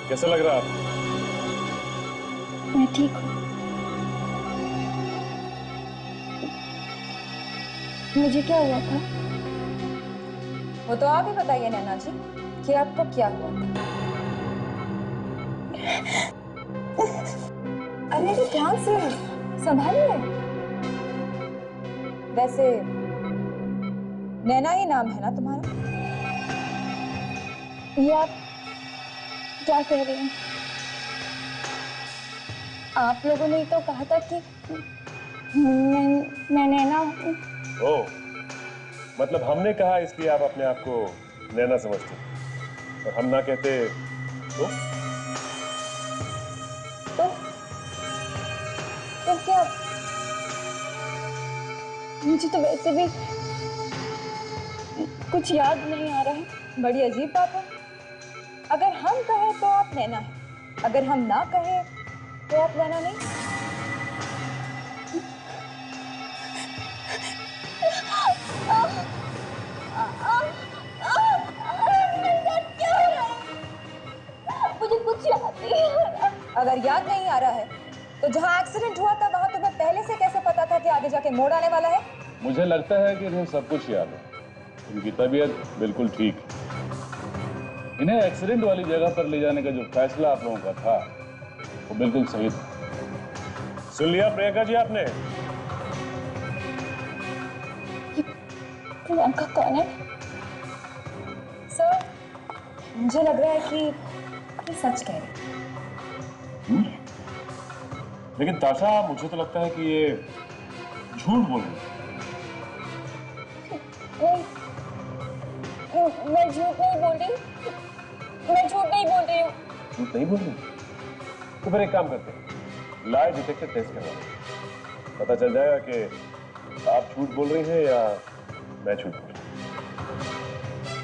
C: कैसा लग रहा है आपको?
A: मैं ठीक हूँ। मुझे क्या हुआ था?
J: वो तो आप ही बताइए नैना जी कि आपको क्या हुआ था। अरे ध्यान से संभालिए। वैसे नैना ही नाम है ना तुम्हारा?
A: ये आप क्या कह रहे हैं? आप लोगों ने तो कहा था कि मैं नैना हूँ।
C: ओह, मतलब हमने कहा इसलिए आप अपने आप को नैना समझते हैं और हम ना कहते
A: तो क्या? मुझे तो वैसे भी कुछ याद नहीं आ रहा है।
J: बड़ी अजीब बात है। अगर हम कहें तो आप नैना है, अगर हम ना कहें तो आप नैना नहीं।
A: मुझे कुछ याद नहीं आ रहा।
J: अगर याद नहीं आ रहा है तो जहां एक्सीडेंट हुआ था वहां तुम्हें पहले से कैसे पता था कि आगे जाके मोड़ आने वाला है?
F: मुझे लगता है कि इन्हें सब कुछ याद है। इनकी तबीयत बिल्कुल ठीक है। इन्हें एक्सीडेंट वाली जगह पर ले जाने का जो फैसला आप लोगों का था वो बिल्कुल सही था।
C: सुन लिया प्रियंका जी आपने?
A: प्रियंका कौन है?
J: सर मुझे लग रहा है कि सच कह रही।
F: लेकिन ताशा मुझे तो लगता है कि ये झूठ बोल रही है।
A: मैं झूठ नहीं बोल रही। मैं झूठ नहीं बोल रही हूँ।
F: झूठ नहीं बोल रही? तो फिर एक काम करते हैं, लाई डिटेक्टर टेस्ट करवाते हैं। पता चल जाएगा कि आप झूठ बोल रही हैं या मैं झूठ बोल रहा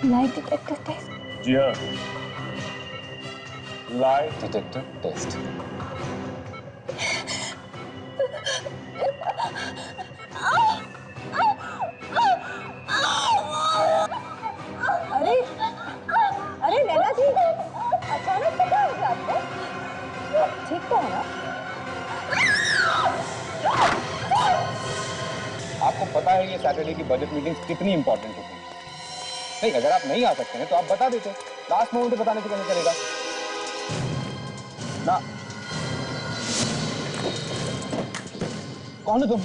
F: हूँ।
A: Lie detector test?
F: जी हाँ, लाई डिटेक्टर टेस्ट।
J: अरे अरे नैना जी, अचानक से क्या हो गया आपको? ठीक तो है ना?
B: आपको पता है ये सैटरडे की बजट मीटिंग्स कितनी इंपॉर्टेंट होती है। नहीं, अगर आप नहीं आ सकते हैं तो आप बता देते। लास्ट मोमेंट पे बताने से कैसे चलेगा ना? कौन हो तुम?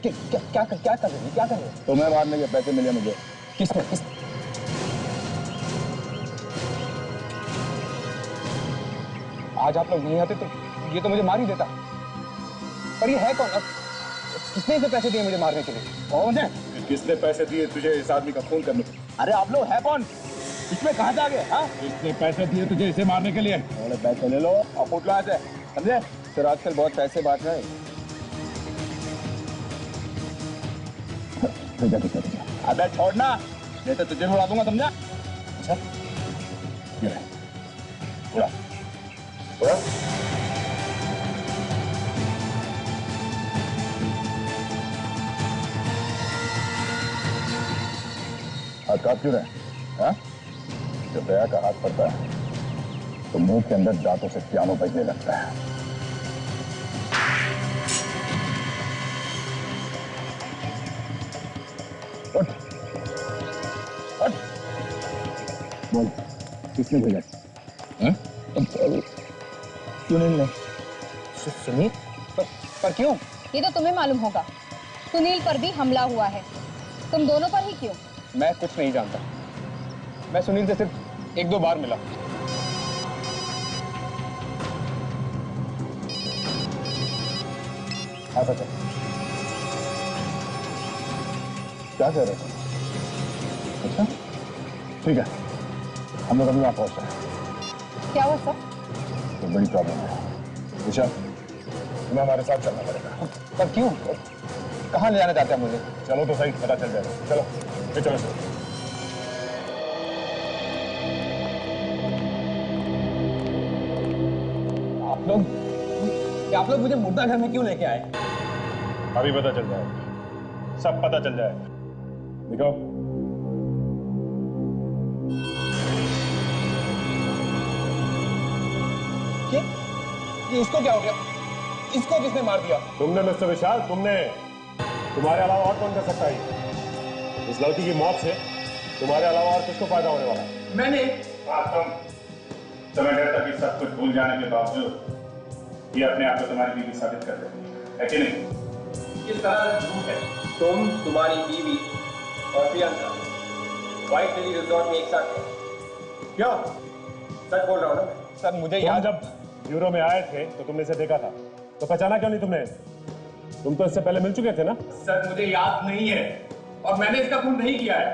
B: क्या कर रहे हो?
C: तो मैं मारने के पैसे मिले मुझे।
B: किसने? आज आप लोग नहीं आते तो ये तो मुझे मार ही देता। पर ये है कौन? किसने इसे पैसे दिए मुझे मारने के लिए?
C: कौन है? किसने पैसे दिए तुझे इस आदमी का खून करने के?
B: अरे आप लोग है कौन? इसमें कहाँ जा गए? हाँ,
C: किसने पैसे दिए तुझे इसे मारने के लिए?
B: थोड़े पैसे ले लो और फुट लो ऐसे, समझे? फिर आजकल बहुत पैसे बांट रहे हैं। अबे छोड़ना, नहीं तो तुझे उड़ा दूंगा, समझा? अच्छा, ये रहे, उड़ा, उड़ा। हाथ कांप क्यों रहे? हाँ? जब दया का हाथ पड़ता है
C: तो मुंह के अंदर दांतों से पियानो बजने लगता है। उठ, उठ। बोल, किसने भेजा? सुनील ने।
B: सुनील? पर क्यों?
N: ये तो तुम्हें मालूम होगा। सुनील पर भी हमला हुआ है, तुम दोनों पर ही क्यों?
B: मैं कुछ नहीं जानता। मैं सुनील से सिर्फ 1-2 बार मिला।
C: हाँ सच है। क्या कह रहे थे? अच्छा, ठीक है, हम लोग अभी वहां पहुंच रहे हैं।
N: क्या हुआ सर?
C: तो बड़ी प्रॉब्लम है विशाल, तुम्हें हमारे साथ चलना पड़ेगा।
B: पर क्यों? कहाँ ले जाना चाहते हैं मुझे?
C: चलो तो सही, पता चल जाएगा। चलो ये चलो सर।
B: आप लोग मुझे मुर्दा घर में क्यों लेके आए?
F: अभी पता चल जाएगा, सब पता चल जाएगा। देखो,
B: ये इसको क्या हो गया? इसको किसने मार दिया?
F: तुमने मिस्टर विशाल, तुमने। तुम्हारे अलावा और कौन कर सकता है? इस लड़की की मौत से तुम्हारे अलावा और किसको फायदा होने वाला है?
B: मैंने।
F: तुम समय देर तक ये सब कुछ भूल जाने के बावजूद ये अपने आप को तुम्हारी बीवी साबित कर देती है कि नहीं?
G: किस तरह से झूठ है? तुम, तुम्हारी बीवी और प्रियंका व्हाइट लिली रिजॉर्ट में एक साथ थे।
F: क्या?
G: सच बोल रहा हूँ ना?
B: सर मुझे
F: याद, जब ब्यूरो में आए थे तो तुमने इसे देखा था, तो पहचाना क्यों नहीं तुमने? तुम तो इससे पहले मिल चुके थे ना?
B: सर मुझे याद नहीं है और मैंने इसका खून नहीं किया है।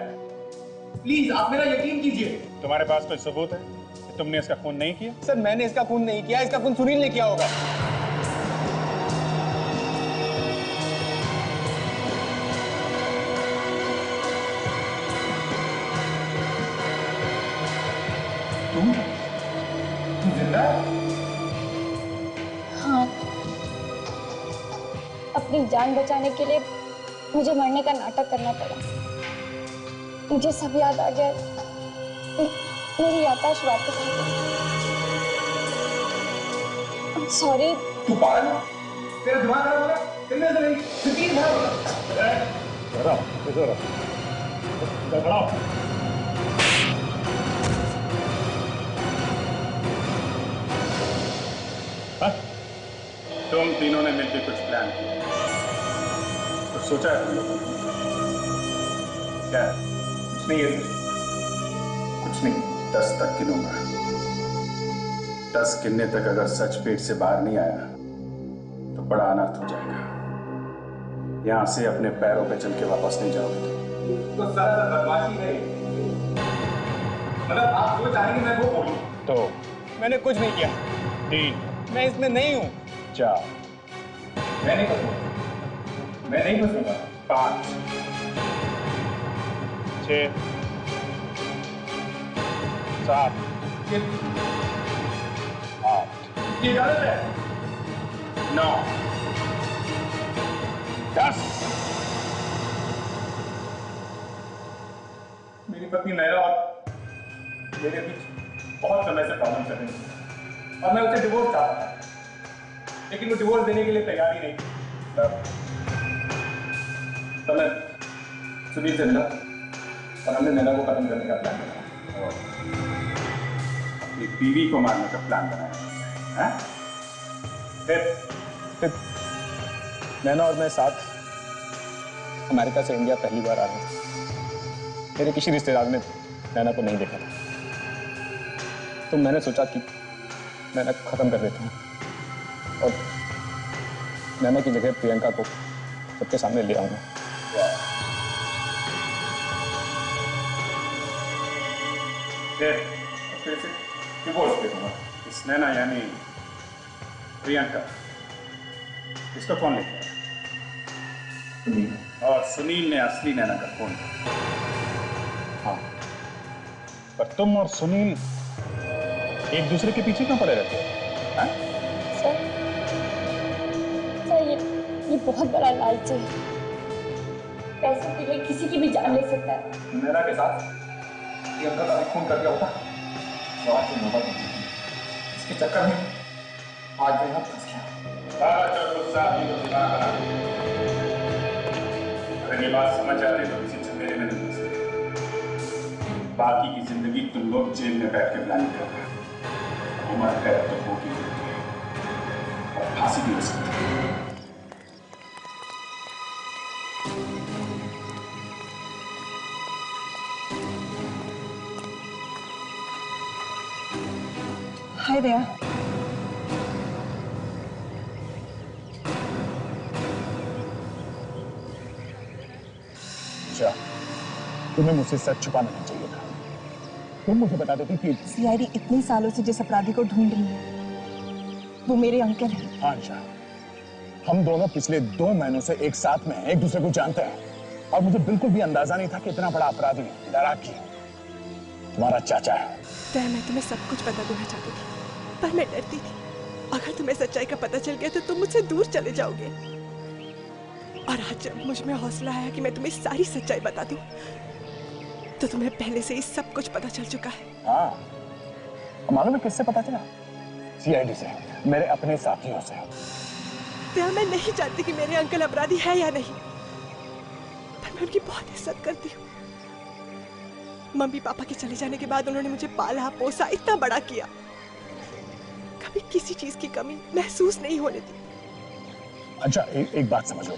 B: प्लीज आप मेरा यकीन कीजिए।
F: तुम्हारे पास कोई सबूत है कि तुमने इसका खून नहीं किया?
B: सर मैंने इसका खून नहीं किया, इसका खून सुनील ने किया होगा। तुम जिंदा?
A: हाँ, अपनी जान बचाने के लिए मुझे मरने का नाटक करना पड़ा। मुझे सब याद आ गया। मेरी याददाश्त वापस आ गई। सॉरी।
B: तू पागल है? तेरा दिमाग खराब हो गया? तेरे से नहीं, सिटीज खराब हो गया।
F: खड़ा, किधर? खड़ा। तुम तीनों ने मिलकर कुछ प्लान किया, कुछ सोचा है तुम लोगों ने? क्या है? कुछ नहीं है, कुछ नहीं। 10 तक गिनूंगा। 10 गिनने तक अगर सच पेट से बाहर नहीं आया तो बड़ा अनर्थ हो जाएगा। यहां से अपने पैरों पे चल के वापस नहीं जाओगे।
B: तो सर बदमाशी है। मतलब आप जो चाहेंगे मैं वो बोलूं।
F: तो
B: मैंने कुछ नहीं किया।
F: 3,
B: मैं इसमें नहीं हूं।
F: 4,
B: मैं नहीं फंसूंगा। मैं नहीं फंसूंगा।
F: 5, 6, 7, 8,
B: ये गलत है।
F: 9, 10।
B: मेरी पत्नी नैना और मेरे बीच बहुत समय से प्रॉब्लम चल रही थी और मैं उसे डिवोर्स चाहता था, लेकिन वो डिवोर्स देने के लिए तैयार ही नहीं थी। तब मैं सुनील से मिला और हमने नैना को खत्म करने का प्लान बनाया।
F: अपनी बीवी को मारने का प्लान बनाया है?
B: फिर नैना और मैं साथ अमेरिका से इंडिया पहली बार आ रहे थे। मेरे किसी रिश्तेदार ने नैना को नहीं देखा था, तो मैंने सोचा कि नैना को खत्म कर देता हूँ और नैना की जगह प्रियंका को सबके सामने ले आऊंगा।
F: फिर से डिवोर्स दे दूंगा। इस नैना यानी प्रियंका, इसको कौन लेके आया? सुनील। और सुनील ने असली नैना का खून किया। हाँ, पर तुम और सुनील एक दूसरे के पीछे क्यों पड़े रहते हो?
A: सर ये बहुत बड़ा लालची है। पैसे के लिए किसी की भी जान ले सकता है।
B: नैना के साथ प्रियंका का भी खून कर दिया होता तो आज से नौबत नहीं थी। इसके चक्कर में आज मैं यहाँ फंस गया।
F: अगर ये बात समझ आती तो किसी झमेले में नहीं फंसते। बाकी की जिंदगी तुम लोग जेल में बैठ के प्लान कर रहे हो। उम्र कैद तो होगी और फांसी भी हो सकती है।
D: हाय दया।
C: अच्छा, तुम्हें मुझसे सच छुपाना नहीं चाहिए था। तुम मुझे बता देती कि
D: सीआईडी इतने सालों से जिस अपराधी को ढूंढ रही है वो मेरे अंकल हैं।
C: हाँ अंशा, हम दोनों पिछले 2 महीनों से एक साथ में हैं, एक दूसरे को जानते हैं और मुझे बिल्कुल भी अंदाजा नहीं था कि इतना बड़ा अपराधी लड़ाकी तुम्हारा चाचा है।
D: दया, मैं तुम्हें सब कुछ बता देना चाहती थी पर मैं डरती थी अगर तुम्हें सच्चाई का पता चल गया तो तुम मुझसे दूर चले जाओगे। और आज जब मुझ में हौसला आया कि मैं तुम्हें सारी सच्चाई बता दूं, तो तुम्हें पहले से ही सब कुछ पता चल चुका है।
C: हाँ, मालूम है किससे पता चला? सीआईडी से, मेरे अपने साथियों से।
D: दया, मैं नहीं जानती कि मेरे अंकल अपराधी है या नहीं, पर मैं उनकी बहुत इज्जत करती हूँ। मम्मी पापा के चले जाने के बाद उन्होंने मुझे पाला पोसा, इतना बड़ा किया, कभी किसी चीज की कमी महसूस नहीं होने दी।
C: अच्छा, एक बात समझ लो,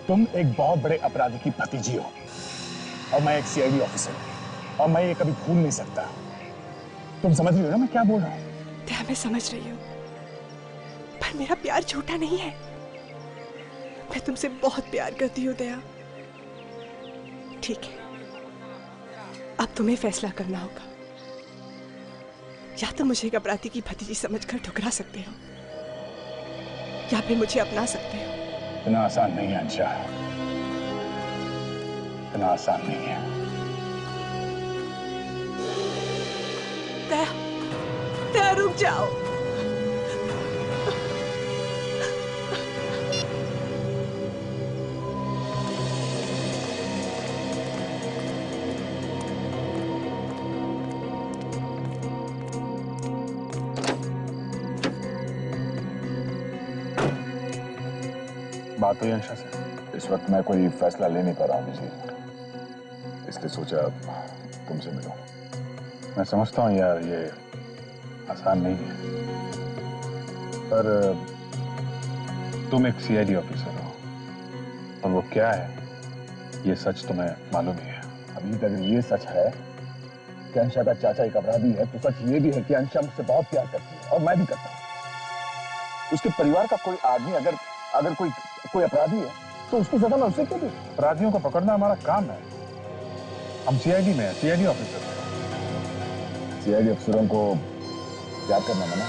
C: तुम एक बहुत बड़े अपराधी की भतीजी हो और मैं एक सीआईडी ऑफिसर हूं और मैं ये कभी भूल नहीं सकता। तुम समझ रही हो ना मैं क्या बोल रहा हूँ?
D: दया, मैं समझ रही हूँ, पर मेरा प्यार झूठा नहीं है। मैं तुमसे बहुत प्यार करती हूँ दया। ठीक है, अब तुम्हें फैसला करना होगा। या तो मुझे एक अपराधी की भतीजी समझकर ठुकरा सकते हो या फिर मुझे अपना सकते हो।
C: इतना आसान नहीं है अंशा, इतना आसान नहीं है।
D: दया, दया रुक जाओ।
C: बात हुई अंशा से। इस वक्त मैं कोई फैसला ले नहीं पा रहा हूँ बिजी, इसलिए सोचा तुमसे मिलूं। मैं समझता हूँ यार ये आसान नहीं है, पर तुम एक सीआईडी ऑफिसर हो और वो क्या है ये सच तुम्हें मालूम ही है। अभी अगर ये सच है कि अंशा का चाचा एक अपराधी है तो सच ये भी है कि अंशा मुझसे बहुत प्यार करती है और मैं भी करता हूँ। उसके परिवार का कोई आदमी अगर कोई अपराधी है तो उसकी सजा मैं उसे क्यों दूं? अपराधियों को पकड़ना हमारा काम है। हम सीआईडी में हैं, सीआईडी ऑफिसर। सीआईडी अफसरों को प्यार करना मना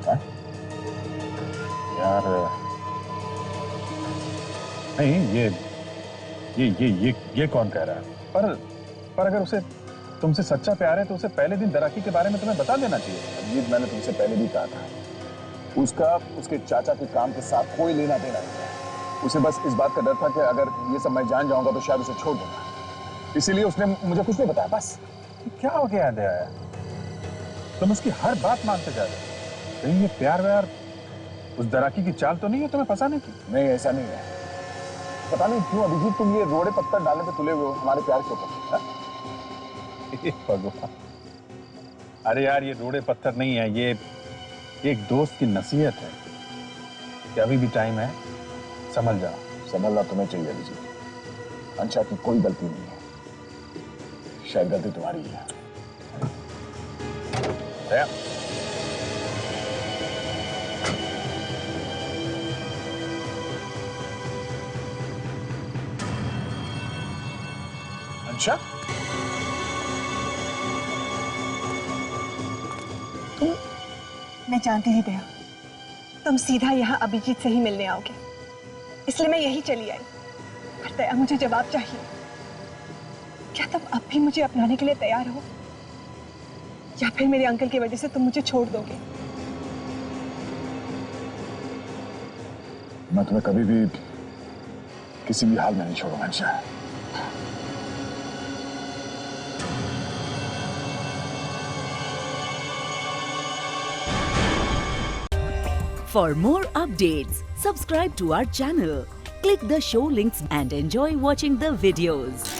C: है? यार नहीं, ये कौन कह रहा है? पर अगर उसे तुमसे सच्चा प्यार है तो उसे पहले दिन दराकी के बारे में तुम्हें बता देना चाहिए। ये मैंने तुमसे पहले भी कहा था, उसका उसके चाचा के काम के साथ कोई लेना देना नहीं है। उसे बस इस बात का डर था कि अगर ये सब मैं जान जाऊंगा तो शायद उसे छोड़ दूंगा, इसीलिए उसने मुझे कुछ नहीं बताया। बस
F: क्या हो गया दया? तुम उसकी हर बात मानते जा रहे हो। कहीं ये प्यार व्यार उस दराकी की चाल तो नहीं है तुम्हें फंसाने की?
C: नहीं, ऐसा नहीं है। पता नहीं क्यों अभिजीत तुम ये रोड़े पत्थर डालने पे तुले हुए हो हमारे प्यार के ऊपर।
F: भगवान, अरे यार ये रोड़े पत्थर नहीं है, ये एक दोस्त की नसीहत है कि अभी भी टाइम है, समझ जाओ।
C: समझना तुम्हें चाहिए अभिजीत, अंशा की कोई गलती नहीं है, शायद गलती तुम्हारी है। अंशा,
D: मैं जानती ही दया तुम सीधा यहाँ अभिजीत से ही मिलने आओगे, इसलिए मैं यही चली आई। पर दया, मुझे जवाब चाहिए। क्या तुम अब भी मुझे अपनाने के लिए तैयार हो या फिर मेरे अंकल की वजह से तुम मुझे छोड़ दोगे?
C: मैं तुम्हें कभी भी किसी भी हाल में नहीं छोड़ूंगा Ansha.
P: For more updates, subscribe to our channel, click the show links and enjoy watching the videos.